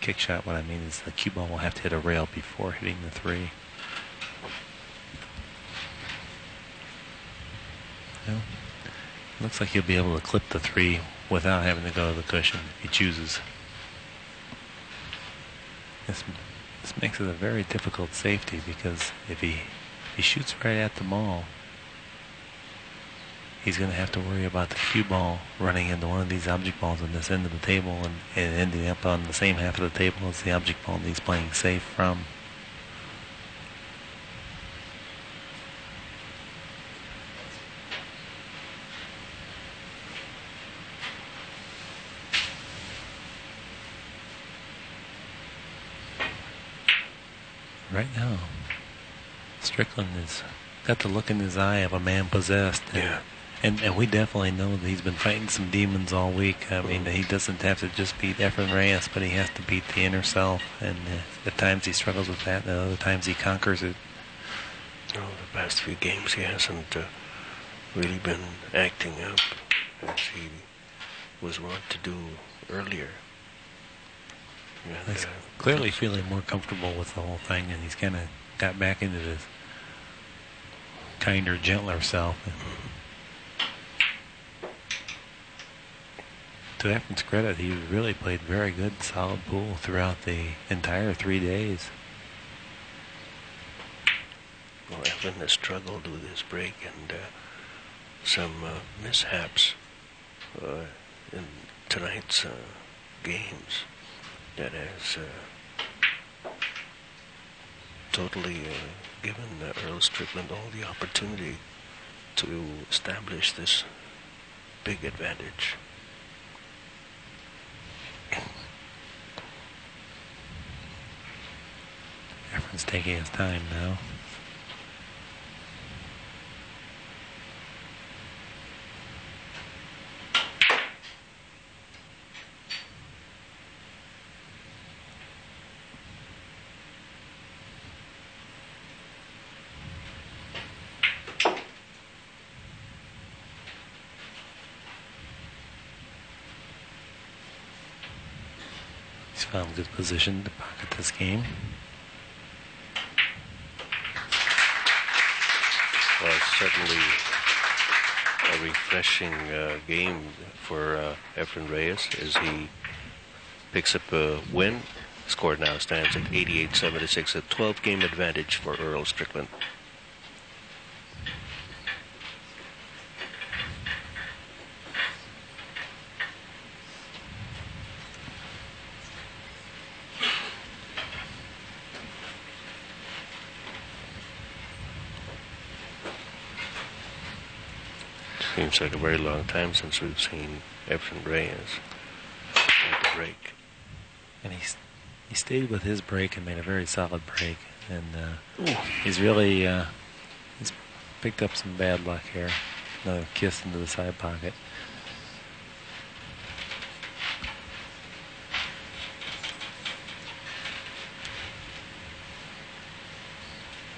kick shot, what I mean is the cue ball will have to hit a rail before hitting the 3. Well, looks like he'll be able to clip the 3 without having to go to the cushion if he chooses. This makes it a very difficult safety, because if he shoots right at the ball, he's going to have to worry about the cue ball running into one of these object balls on this end of the table and ending up on the same half of the table as the object ball he's playing safe from. Right now, Strickland has got the look in his eye of a man possessed. And we definitely know that he's been fighting some demons all week. I mean, he doesn't have to just beat Efren Reyes, but he has to beat the inner self. And at times he struggles with that, and at other times he conquers it. The past few games he hasn't really been acting up as he was wont to do earlier. He's clearly feeling more comfortable with the whole thing, and he's kind of got back into this kinder, gentler self. To Efren's credit, he really played very good, solid pool throughout the entire 3 days. Well, Efren has struggled with his break and some mishaps in tonight's games that has totally given Earl Strickland all the opportunity to establish this big advantage. Efren's taking his time now. He's found good position to pocket this game. Well, it's certainly a refreshing game for Efren Reyes as he picks up a win. Score now stands at 88-76, a 12-game advantage for Earl Strickland. Seems like a very long time since we've seen Efren Reyes take a break. And he stayed with his break and made a very solid break. And he's really he's picked up some bad luck here. Another kiss into the side pocket.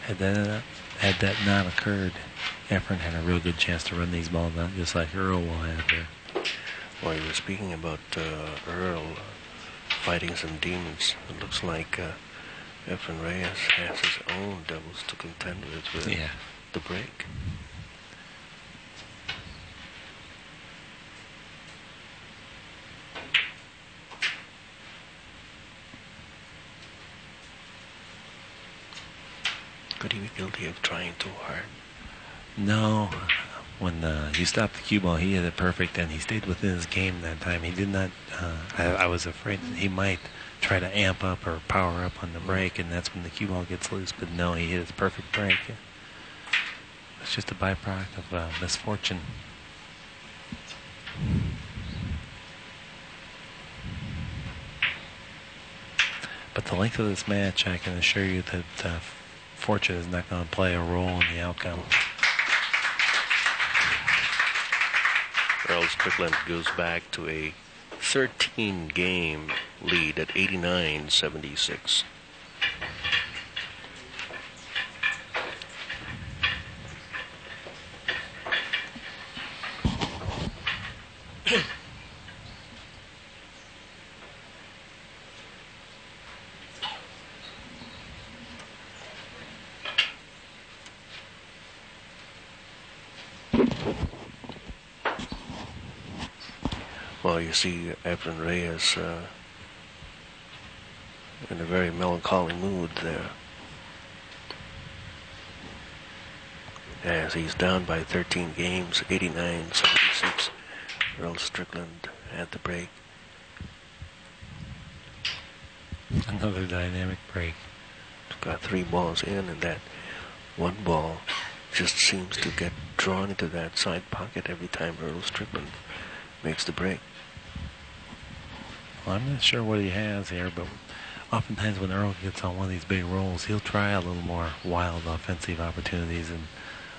Had that not occurred, Efren had a real good chance to run these balls out, just like Earl will have here. Well, you were speaking about Earl fighting some demons. It looks like Efren Reyes has his own devils to contend with the break. Could he be guilty of trying too hard? No. When you stopped the cue ball, he hit it perfect, and he stayed within his game that time. He did not. I was afraid that he might try to amp up or power up on the break, and that's when the cue ball gets loose. But no, he hit his perfect break. It's just a byproduct of misfortune. But the length of this match, I can assure you that fortune is not going to play a role in the outcome. Earl Strickland goes back to a 13-game lead at 89-76. Well, you see Efren Reyes in a very melancholy mood there, as he's down by 13 games, 89-76. Earl Strickland at the break. Another dynamic break. Got 3 balls in, and that one ball just seems to get drawn into that side pocket every time Earl Strickland makes the break. Well, I'm not sure what he has here, but oftentimes when Earl gets on one of these big rolls, he'll try a little more wild offensive opportunities, and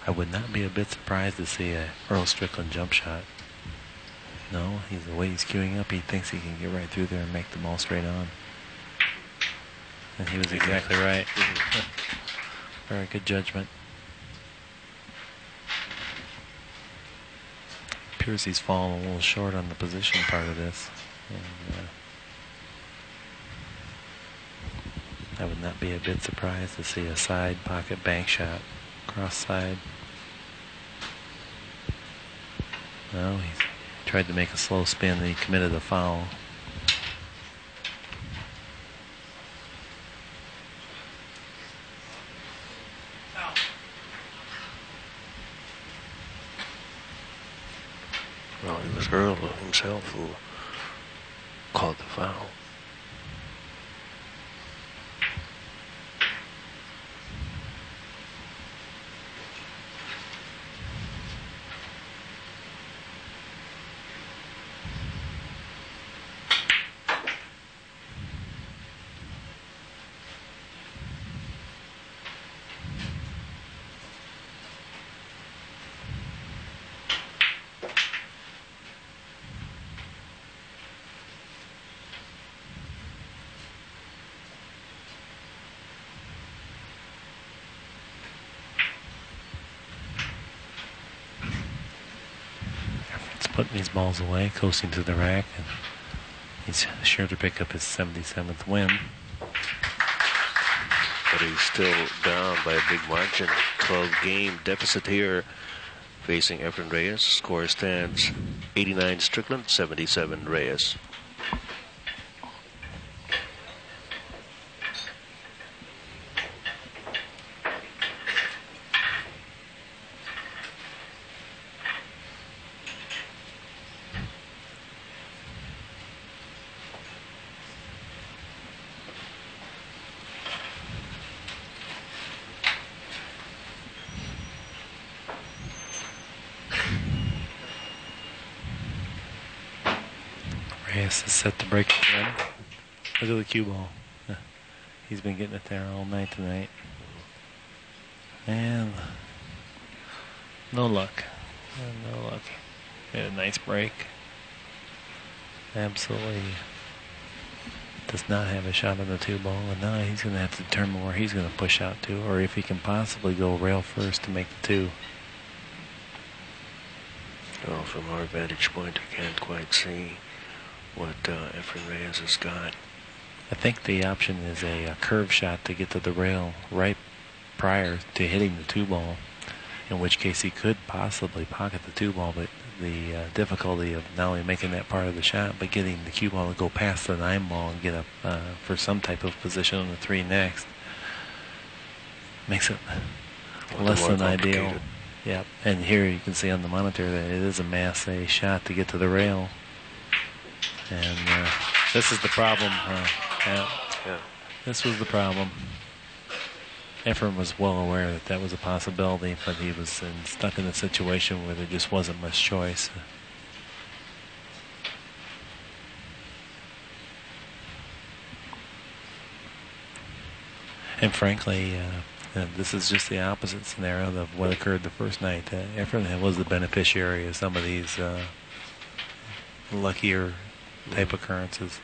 I would not be a bit surprised to see a Earl Strickland jump shot. No, the way he's queuing up, he thinks he can get right through there and make the ball straight on. And he was exactly right. Very good judgment. Appears he's fallen a little short on the position part of this. And, I would not be a bit surprised to see a side pocket bank shot, cross side. No, he's tried to make a slow spin and he committed a foul. Well, it was Earl himself who called the foul. Putting these balls away, coasting to the rack, and he's sure to pick up his 77th win. But he's still down by a big margin. 12-game deficit here facing Efren Reyes. Score stands 89 Strickland, 77 Reyes. Reyes is set to break again. Look at the cue ball. He's been getting it there all night tonight. And no luck. No luck. Made a nice break. Absolutely does not have a shot on the 2 ball, and now he's going to have to determine where he's going to push out to, or if he can possibly go rail first to make the 2. Well, from our vantage point, I can't quite see what Efren Reyes has got. I think the option is a curve shot to get to the rail right prior to hitting the 2 ball, in which case he could possibly pocket the 2 ball, but the difficulty of not only making that part of the shot, but getting the cue ball to go past the 9 ball and get up for some type of position on the 3 next makes it less than ideal. Yep, and here you can see on the monitor that it is a mass A shot to get to the rail. And this is the problem. Yeah. This was the problem. Efren was well aware that that was a possibility, but he was stuck in a situation where there just wasn't much choice. And frankly, this is just the opposite scenario of what occurred the first night. Efren was the beneficiary of some of these luckier type occurrences.